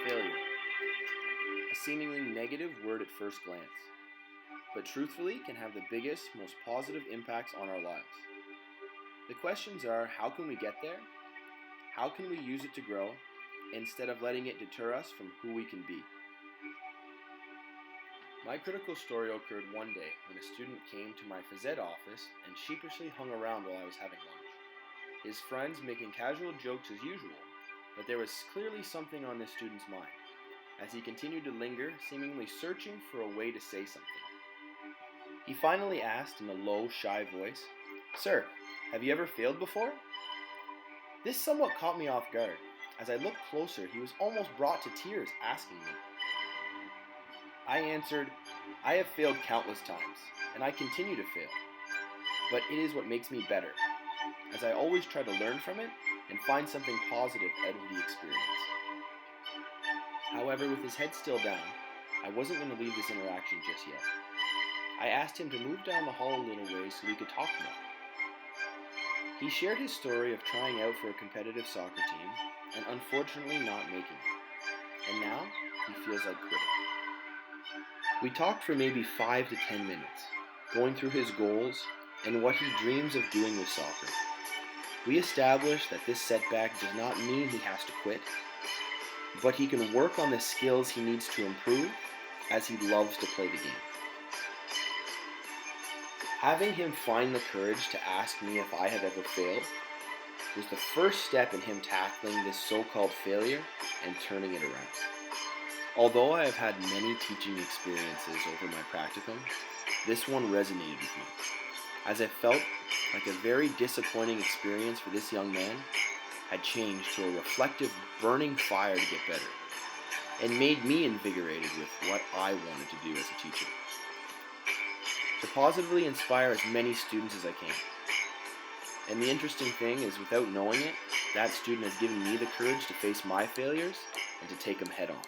Failure. A seemingly negative word at first glance, but truthfully can have the biggest, most positive impacts on our lives. The questions are, how can we get there? How can we use it to grow, instead of letting it deter us from who we can be? My critical story occurred one day when a student came to my phys ed office and sheepishly hung around while I was having lunch. His friends making casual jokes as usual, but there was clearly something on this student's mind, as he continued to linger, seemingly searching for a way to say something. He finally asked in a low, shy voice, "Sir, have you ever failed before?" This somewhat caught me off guard. As I looked closer, he was almost brought to tears asking me. I answered, "I have failed countless times, and I continue to fail. But it is what makes me better, as I always try to learn from it and find something positive out of the experience." However, with his head still down, I wasn't going to leave this interaction just yet. I asked him to move down the hall a little ways so we could talk more. He shared his story of trying out for a competitive soccer team and unfortunately not making it. And now, he feels like quitting. We talked for maybe 5 to 10 minutes, going through his goals and what he dreams of doing with soccer. We established that this setback does not mean he has to quit, but he can work on the skills he needs to improve, as he loves to play the game. Having him find the courage to ask me if I have ever failed was the first step in him tackling this so-called failure and turning it around. Although I have had many teaching experiences over my practicum, this one resonated with me, as I felt like a very disappointing experience for this young man had changed to a reflective, burning fire to get better, and made me invigorated with what I wanted to do as a teacher. To positively inspire as many students as I can. And the interesting thing is, without knowing it, that student has given me the courage to face my failures and to take them head on.